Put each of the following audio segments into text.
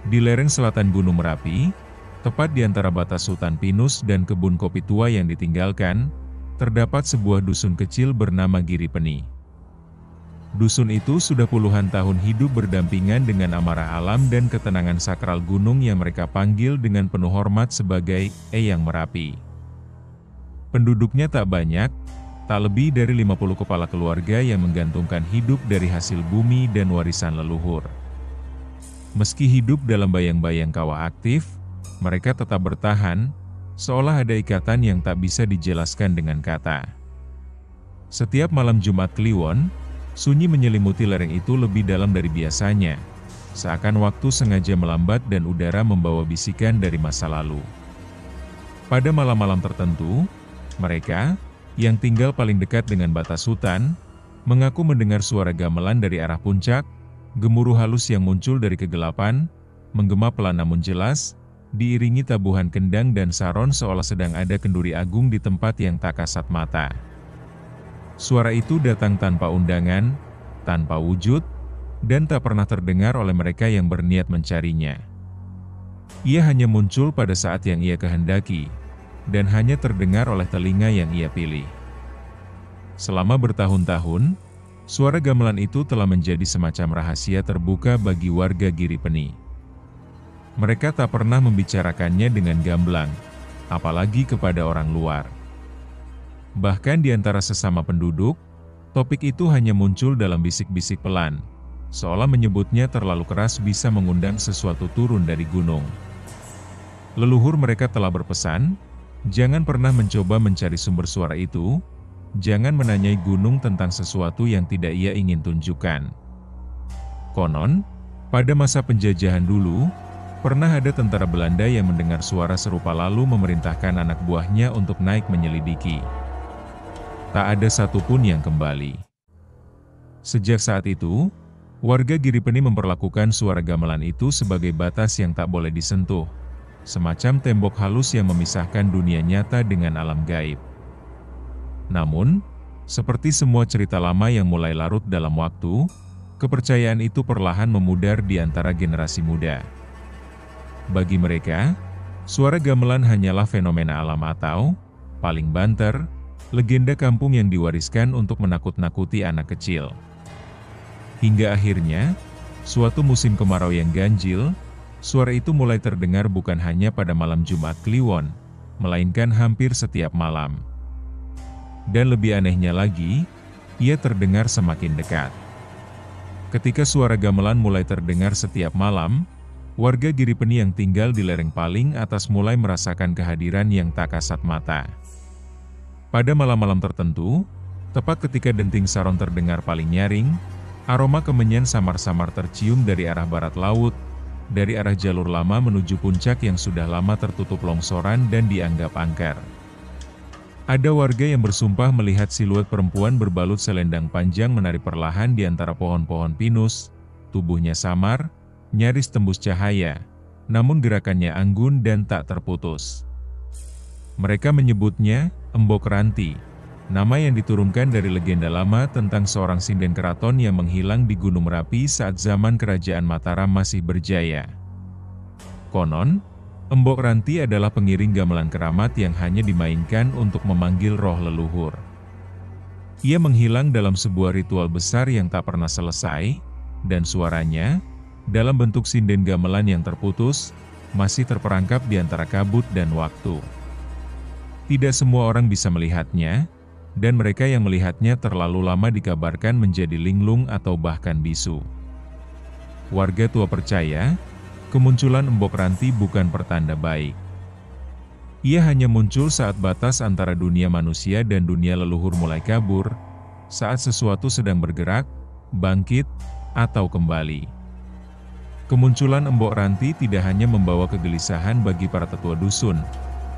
Di lereng selatan Gunung Merapi, tepat di antara batas hutan pinus dan kebun kopi tua yang ditinggalkan, terdapat sebuah dusun kecil bernama Giripeni. Dusun itu sudah puluhan tahun hidup berdampingan dengan amarah alam dan ketenangan sakral gunung yang mereka panggil dengan penuh hormat sebagai Eyang Merapi. Penduduknya tak banyak, tak lebih dari 50 kepala keluarga yang menggantungkan hidup dari hasil bumi dan warisan leluhur. Meski hidup dalam bayang-bayang kawah aktif, mereka tetap bertahan, seolah ada ikatan yang tak bisa dijelaskan dengan kata. Setiap malam Jumat Kliwon, sunyi menyelimuti lereng itu lebih dalam dari biasanya, seakan waktu sengaja melambat dan udara membawa bisikan dari masa lalu. Pada malam-malam tertentu, mereka, yang tinggal paling dekat dengan batas hutan, mengaku mendengar suara gamelan dari arah puncak, gemuruh halus yang muncul dari kegelapan, menggema pelan namun jelas, diiringi tabuhan kendang dan saron seolah sedang ada kenduri agung di tempat yang tak kasat mata. Suara itu datang tanpa undangan, tanpa wujud, dan tak pernah terdengar oleh mereka yang berniat mencarinya. Ia hanya muncul pada saat yang ia kehendaki, dan hanya terdengar oleh telinga yang ia pilih. Selama bertahun-tahun, suara gamelan itu telah menjadi semacam rahasia terbuka bagi warga Giripeni. Mereka tak pernah membicarakannya dengan gamblang, apalagi kepada orang luar. Bahkan di antara sesama penduduk, topik itu hanya muncul dalam bisik-bisik pelan, seolah menyebutnya terlalu keras bisa mengundang sesuatu turun dari gunung. Leluhur mereka telah berpesan, jangan pernah mencoba mencari sumber suara itu, jangan menanyai gunung tentang sesuatu yang tidak ia ingin tunjukkan. Konon, pada masa penjajahan dulu, pernah ada tentara Belanda yang mendengar suara serupa lalu memerintahkan anak buahnya untuk naik menyelidiki. Tak ada satupun yang kembali. Sejak saat itu, warga Giripeni memperlakukan suara gamelan itu sebagai batas yang tak boleh disentuh, semacam tembok halus yang memisahkan dunia nyata dengan alam gaib. Namun, seperti semua cerita lama yang mulai larut dalam waktu, kepercayaan itu perlahan memudar di antara generasi muda. Bagi mereka, suara gamelan hanyalah fenomena alam atau, paling banter, legenda kampung yang diwariskan untuk menakut-nakuti anak kecil. Hingga akhirnya, suatu musim kemarau yang ganjil, suara itu mulai terdengar bukan hanya pada malam Jumat Kliwon, melainkan hampir setiap malam. Dan lebih anehnya lagi, ia terdengar semakin dekat. Ketika suara gamelan mulai terdengar setiap malam, warga Giripeni yang tinggal di lereng paling atas mulai merasakan kehadiran yang tak kasat mata. Pada malam-malam tertentu, tepat ketika denting saron terdengar paling nyaring, aroma kemenyan samar-samar tercium dari arah barat laut, dari arah jalur lama menuju puncak yang sudah lama tertutup longsoran dan dianggap angker. Ada warga yang bersumpah melihat siluet perempuan berbalut selendang panjang menari perlahan di antara pohon-pohon pinus, tubuhnya samar, nyaris tembus cahaya, namun gerakannya anggun dan tak terputus. Mereka menyebutnya Embok Ranti, nama yang diturunkan dari legenda lama tentang seorang sinden keraton yang menghilang di Gunung Merapi saat zaman Kerajaan Mataram masih berjaya. Konon, Embok Ranti adalah pengiring gamelan keramat yang hanya dimainkan untuk memanggil roh leluhur. Ia menghilang dalam sebuah ritual besar yang tak pernah selesai, dan suaranya, dalam bentuk sinden gamelan yang terputus, masih terperangkap di antara kabut dan waktu. Tidak semua orang bisa melihatnya, dan mereka yang melihatnya terlalu lama dikabarkan menjadi linglung atau bahkan bisu. Warga tua percaya, kemunculan Embok Ranti bukan pertanda baik. Ia hanya muncul saat batas antara dunia manusia dan dunia leluhur mulai kabur, saat sesuatu sedang bergerak, bangkit, atau kembali. Kemunculan Embok Ranti tidak hanya membawa kegelisahan bagi para tetua dusun,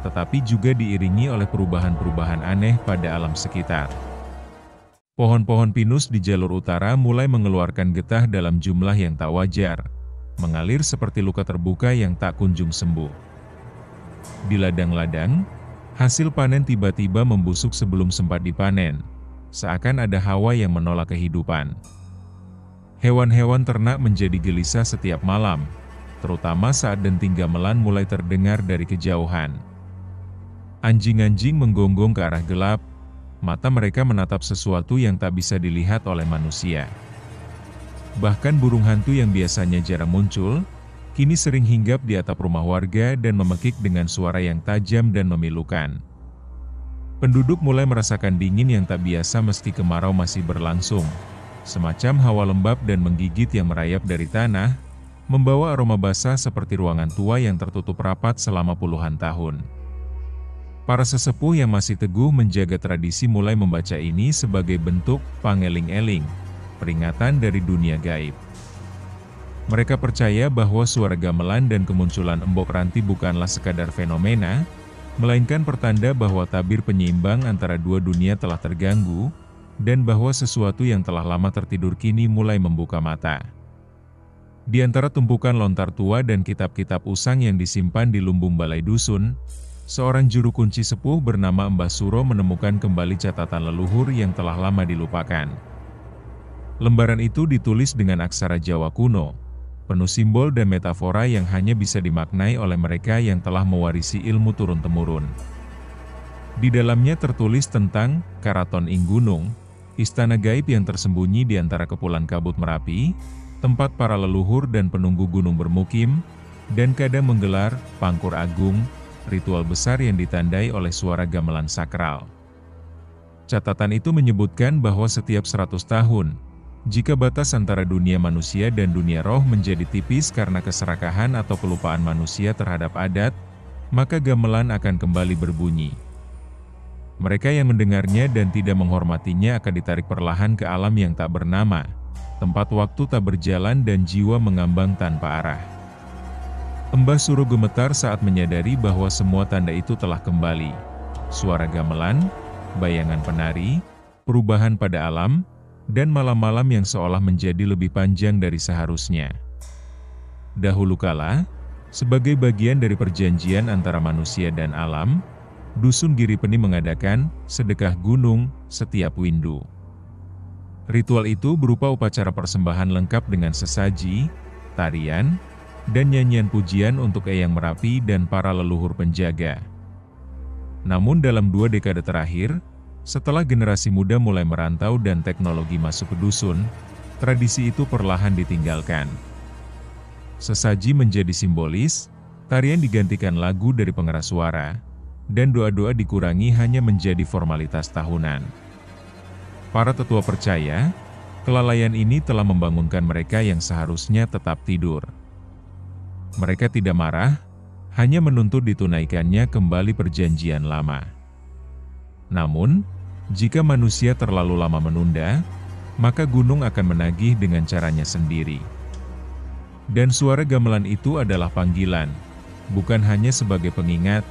tetapi juga diiringi oleh perubahan-perubahan aneh pada alam sekitar. Pohon-pohon pinus di jalur utara mulai mengeluarkan getah dalam jumlah yang tak wajar, mengalir seperti luka terbuka yang tak kunjung sembuh. Di ladang-ladang, hasil panen tiba-tiba membusuk sebelum sempat dipanen, seakan ada hawa yang menolak kehidupan. Hewan-hewan ternak menjadi gelisah setiap malam, terutama saat denting gamelan mulai terdengar dari kejauhan. Anjing-anjing menggonggong ke arah gelap, mata mereka menatap sesuatu yang tak bisa dilihat oleh manusia. Bahkan burung hantu yang biasanya jarang muncul, kini sering hinggap di atap rumah warga dan memekik dengan suara yang tajam dan memilukan. Penduduk mulai merasakan dingin yang tak biasa meski kemarau masih berlangsung. Semacam hawa lembab dan menggigit yang merayap dari tanah, membawa aroma basah seperti ruangan tua yang tertutup rapat selama puluhan tahun. Para sesepuh yang masih teguh menjaga tradisi mulai membaca ini sebagai bentuk pangeling-eling, peringatan dari dunia gaib. Mereka percaya bahwa suara gamelan dan kemunculan embok ranti bukanlah sekadar fenomena, melainkan pertanda bahwa tabir penyeimbang antara dua dunia telah terganggu, dan bahwa sesuatu yang telah lama tertidur kini mulai membuka mata. Di antara tumpukan lontar tua dan kitab-kitab usang yang disimpan di lumbung balai dusun, seorang juru kunci sepuh bernama Mbah Suro menemukan kembali catatan leluhur yang telah lama dilupakan. Lembaran itu ditulis dengan aksara Jawa kuno, penuh simbol dan metafora yang hanya bisa dimaknai oleh mereka yang telah mewarisi ilmu turun-temurun. Di dalamnya tertulis tentang Karaton ing Gunung, istana gaib yang tersembunyi di antara kepulan kabut Merapi, tempat para leluhur dan penunggu gunung bermukim, dan kadang menggelar pangkur agung, ritual besar yang ditandai oleh suara gamelan sakral. Catatan itu menyebutkan bahwa setiap 100 tahun, jika batas antara dunia manusia dan dunia roh menjadi tipis karena keserakahan atau kelupaan manusia terhadap adat, maka gamelan akan kembali berbunyi. Mereka yang mendengarnya dan tidak menghormatinya akan ditarik perlahan ke alam yang tak bernama, tempat waktu tak berjalan dan jiwa mengambang tanpa arah. Mbah Suro gemetar saat menyadari bahwa semua tanda itu telah kembali. Suara gamelan, bayangan penari, perubahan pada alam, dan malam-malam yang seolah menjadi lebih panjang dari seharusnya. Dahulu kala, sebagai bagian dari perjanjian antara manusia dan alam, Dusun Giripeni mengadakan sedekah gunung setiap windu. Ritual itu berupa upacara persembahan lengkap dengan sesaji, tarian, dan nyanyian pujian untuk Eyang Merapi dan para leluhur penjaga. Namun dalam 2 dekade terakhir, setelah generasi muda mulai merantau dan teknologi masuk ke dusun, tradisi itu perlahan ditinggalkan. Sesaji menjadi simbolis, tarian digantikan lagu dari pengeras suara, dan doa-doa dikurangi hanya menjadi formalitas tahunan. Para tetua percaya, kelalaian ini telah membangunkan mereka yang seharusnya tetap tidur. Mereka tidak marah, hanya menuntut ditunaikannya kembali perjanjian lama. Namun, jika manusia terlalu lama menunda, maka gunung akan menagih dengan caranya sendiri. Dan suara gamelan itu adalah panggilan, bukan hanya sebagai pengingat,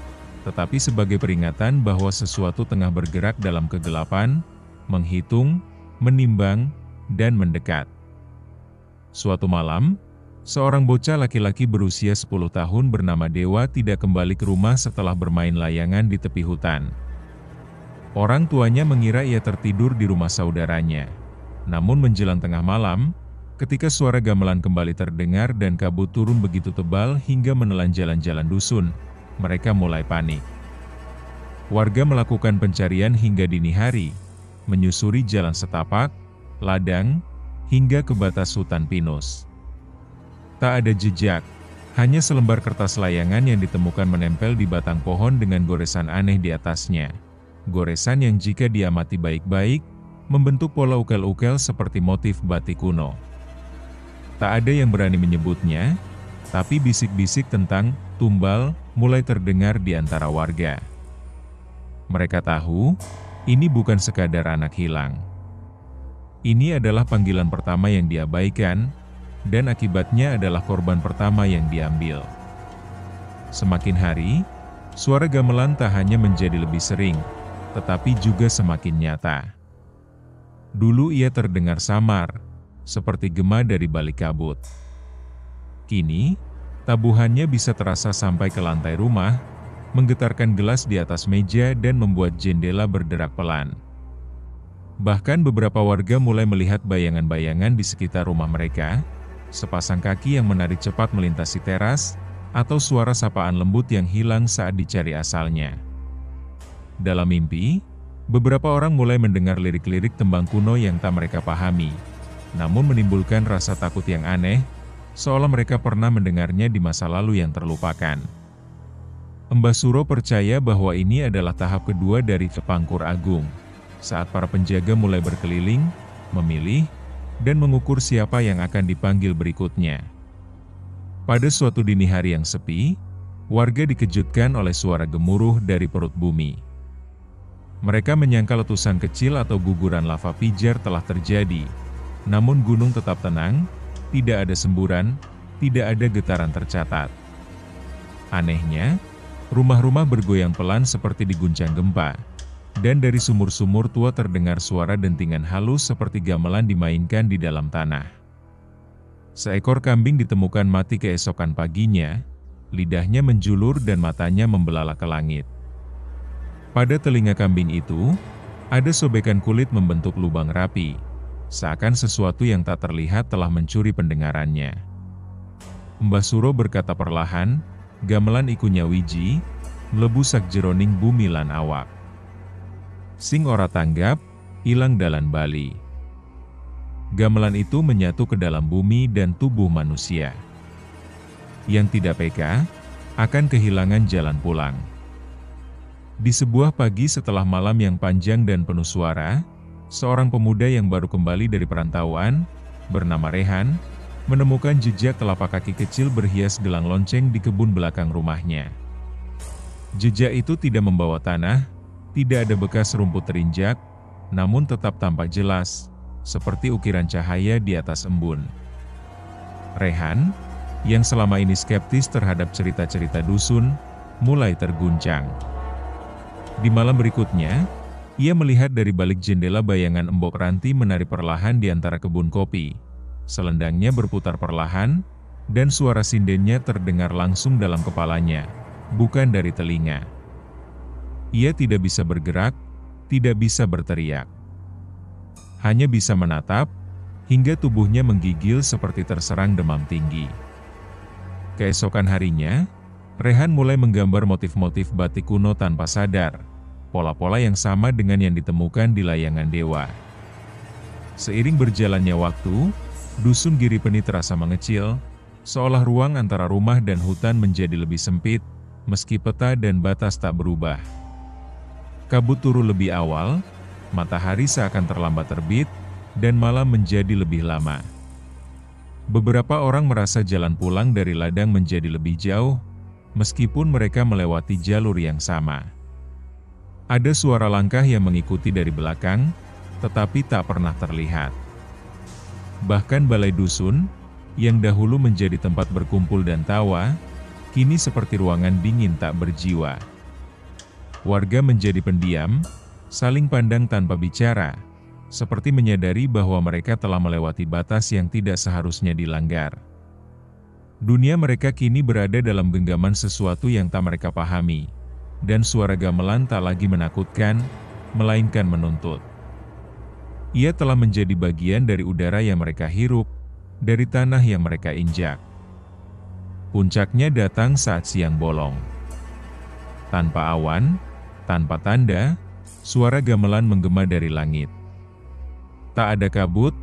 tetapi sebagai peringatan bahwa sesuatu tengah bergerak dalam kegelapan, menghitung, menimbang, dan mendekat. Suatu malam, seorang bocah laki-laki berusia 10 tahun bernama Dewa tidak kembali ke rumah setelah bermain layangan di tepi hutan. Orang tuanya mengira ia tertidur di rumah saudaranya. Namun menjelang tengah malam, ketika suara gamelan kembali terdengar dan kabut turun begitu tebal hingga menelan jalan-jalan dusun, mereka mulai panik. Warga melakukan pencarian hingga dini hari, menyusuri jalan setapak, ladang, hingga ke batas hutan pinus. Tak ada jejak, hanya selembar kertas layangan yang ditemukan menempel di batang pohon dengan goresan aneh di atasnya. Goresan yang jika diamati baik-baik, membentuk pola ukel-ukel seperti motif batik kuno. Tak ada yang berani menyebutnya, tapi bisik-bisik tentang tumbal mulai terdengar di antara warga. Mereka tahu, ini bukan sekadar anak hilang. Ini adalah panggilan pertama yang diabaikan, dan akibatnya adalah korban pertama yang diambil. Semakin hari, suara gamelan tak hanya menjadi lebih sering, tetapi juga semakin nyata. Dulu ia terdengar samar, seperti gema dari balik kabut. Kini, tabuhannya bisa terasa sampai ke lantai rumah, menggetarkan gelas di atas meja dan membuat jendela berderak pelan. Bahkan beberapa warga mulai melihat bayangan-bayangan di sekitar rumah mereka, sepasang kaki yang menarik cepat melintasi teras, atau suara sapaan lembut yang hilang saat dicari asalnya. Dalam mimpi, beberapa orang mulai mendengar lirik-lirik tembang kuno yang tak mereka pahami, namun menimbulkan rasa takut yang aneh, seolah mereka pernah mendengarnya di masa lalu yang terlupakan. Mbah Suro percaya bahwa ini adalah tahap kedua dari Pangkur Agung, saat para penjaga mulai berkeliling, memilih, dan mengukur siapa yang akan dipanggil berikutnya. Pada suatu dini hari yang sepi, warga dikejutkan oleh suara gemuruh dari perut bumi. Mereka menyangka letusan kecil atau guguran lava pijar telah terjadi, namun gunung tetap tenang, tidak ada semburan, tidak ada getaran tercatat. Anehnya, rumah-rumah bergoyang pelan seperti diguncang gempa, dan dari sumur-sumur tua terdengar suara dentingan halus seperti gamelan dimainkan di dalam tanah. Seekor kambing ditemukan mati keesokan paginya, lidahnya menjulur dan matanya membelalak ke langit. Pada telinga kambing itu, ada sobekan kulit membentuk lubang rapi, seakan sesuatu yang tak terlihat telah mencuri pendengarannya. Mbah Suro berkata perlahan, gamelan ikunya wiji, mlebu sak jeroning bumi lan awak. Sing ora tanggap, ilang dalan bali. Gamelan itu menyatu ke dalam bumi dan tubuh manusia. Yang tidak peka, akan kehilangan jalan pulang. Di sebuah pagi setelah malam yang panjang dan penuh suara, seorang pemuda yang baru kembali dari perantauan, bernama Rehan, menemukan jejak telapak kaki kecil berhias gelang lonceng di kebun belakang rumahnya. Jejak itu tidak membawa tanah, tidak ada bekas rumput terinjak, namun tetap tampak jelas, seperti ukiran cahaya di atas embun. Rehan, yang selama ini skeptis terhadap cerita-cerita dusun, mulai terguncang. Di malam berikutnya, ia melihat dari balik jendela bayangan Embok Ranti menari perlahan di antara kebun kopi. Selendangnya berputar perlahan, dan suara sindennya terdengar langsung dalam kepalanya, bukan dari telinga. Ia tidak bisa bergerak, tidak bisa berteriak. Hanya bisa menatap, hingga tubuhnya menggigil seperti terserang demam tinggi. Keesokan harinya, Rehan mulai menggambar motif-motif batik kuno tanpa sadar, pola-pola yang sama dengan yang ditemukan di layangan dewa. Seiring berjalannya waktu, dusun Giripeni terasa mengecil, seolah ruang antara rumah dan hutan menjadi lebih sempit, meski peta dan batas tak berubah. Kabut turun lebih awal, matahari seakan terlambat terbit, dan malam menjadi lebih lama. Beberapa orang merasa jalan pulang dari ladang menjadi lebih jauh, meskipun mereka melewati jalur yang sama. Ada suara langkah yang mengikuti dari belakang, tetapi tak pernah terlihat. Bahkan balai dusun, yang dahulu menjadi tempat berkumpul dan tawa, kini seperti ruangan dingin tak berjiwa. Warga menjadi pendiam, saling pandang tanpa bicara, seperti menyadari bahwa mereka telah melewati batas yang tidak seharusnya dilanggar. Dunia mereka kini berada dalam genggaman sesuatu yang tak mereka pahami, dan suara gamelan tak lagi menakutkan, melainkan menuntut. Ia telah menjadi bagian dari udara yang mereka hirup, dari tanah yang mereka injak. Puncaknya datang saat siang bolong. Tanpa awan, tanpa tanda, suara gamelan menggema dari langit. Tak ada kabut,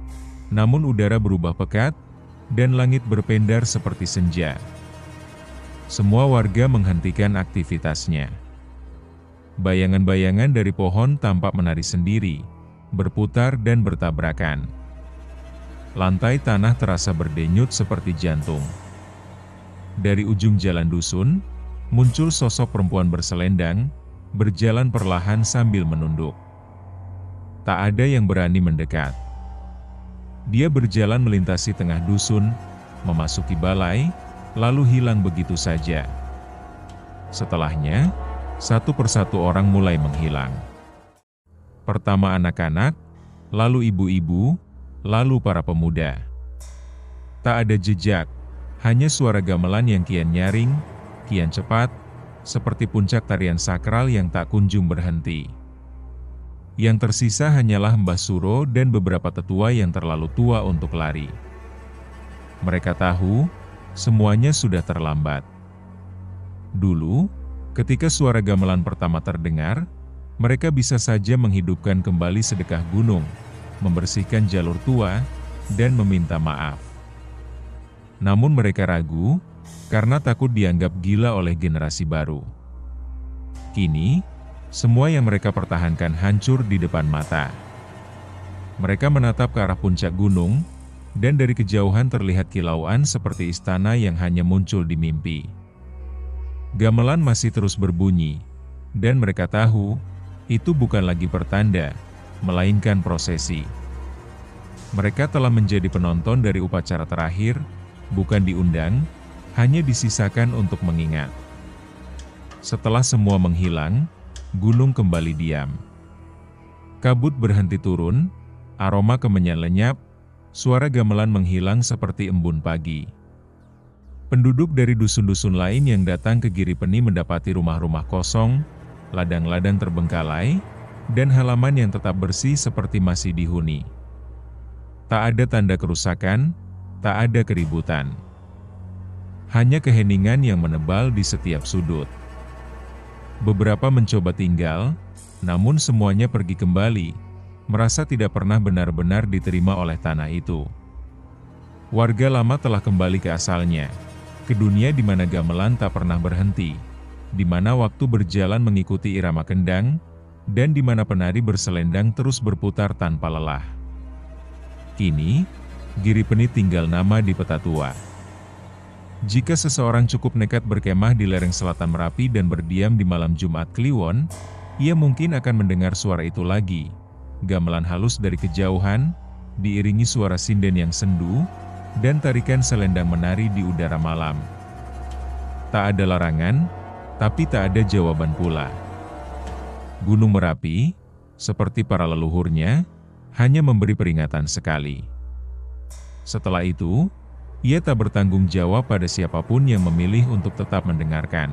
namun udara berubah pekat, dan langit berpendar seperti senja. Semua warga menghentikan aktivitasnya. Bayangan-bayangan dari pohon tampak menari sendiri, berputar dan bertabrakan. Lantai tanah terasa berdenyut seperti jantung. Dari ujung jalan dusun, muncul sosok perempuan berselendang, berjalan perlahan sambil menunduk. Tak ada yang berani mendekat. Dia berjalan melintasi tengah dusun, memasuki balai, lalu hilang begitu saja. Setelahnya, satu persatu orang mulai menghilang. Pertama anak-anak, lalu ibu-ibu, lalu para pemuda. Tak ada jejak, hanya suara gamelan yang kian nyaring, kian cepat, seperti puncak tarian sakral yang tak kunjung berhenti. Yang tersisa hanyalah Mbah Suro dan beberapa tetua yang terlalu tua untuk lari. Mereka tahu, semuanya sudah terlambat. Dulu, ketika suara gamelan pertama terdengar, mereka bisa saja menghidupkan kembali sedekah gunung, membersihkan jalur tua, dan meminta maaf. Namun mereka ragu, karena takut dianggap gila oleh generasi baru. Kini, semua yang mereka pertahankan hancur di depan mata. Mereka menatap ke arah puncak gunung, dan dari kejauhan terlihat kilauan seperti istana yang hanya muncul di mimpi. Gamelan masih terus berbunyi, dan mereka tahu, itu bukan lagi pertanda, melainkan prosesi. Mereka telah menjadi penonton dari upacara terakhir, bukan diundang, hanya disisakan untuk mengingat. Setelah semua menghilang, gunung kembali diam. Kabut berhenti turun, aroma kemenyan lenyap, suara gamelan menghilang seperti embun pagi. Penduduk dari dusun-dusun lain yang datang ke Giripeni mendapati rumah-rumah kosong, ladang-ladang terbengkalai, dan halaman yang tetap bersih seperti masih dihuni. Tak ada tanda kerusakan, tak ada keributan. Hanya keheningan yang menebal di setiap sudut. Beberapa mencoba tinggal, namun semuanya pergi kembali, merasa tidak pernah benar-benar diterima oleh tanah itu. Warga lama telah kembali ke asalnya, ke dunia di mana gamelan tak pernah berhenti, di mana waktu berjalan mengikuti irama kendang, dan di mana penari berselendang terus berputar tanpa lelah. Kini, Giripeni tinggal nama di peta tua. Jika seseorang cukup nekat berkemah di lereng selatan Merapi dan berdiam di malam Jumat Kliwon, ia mungkin akan mendengar suara itu lagi. Gamelan halus dari kejauhan, diiringi suara sinden yang sendu, dan tarikan selendang menari di udara malam. Tak ada larangan, tapi tak ada jawaban pula. Gunung Merapi, seperti para leluhurnya, hanya memberi peringatan sekali. Setelah itu, ia tak bertanggung jawab pada siapapun yang memilih untuk tetap mendengarkan.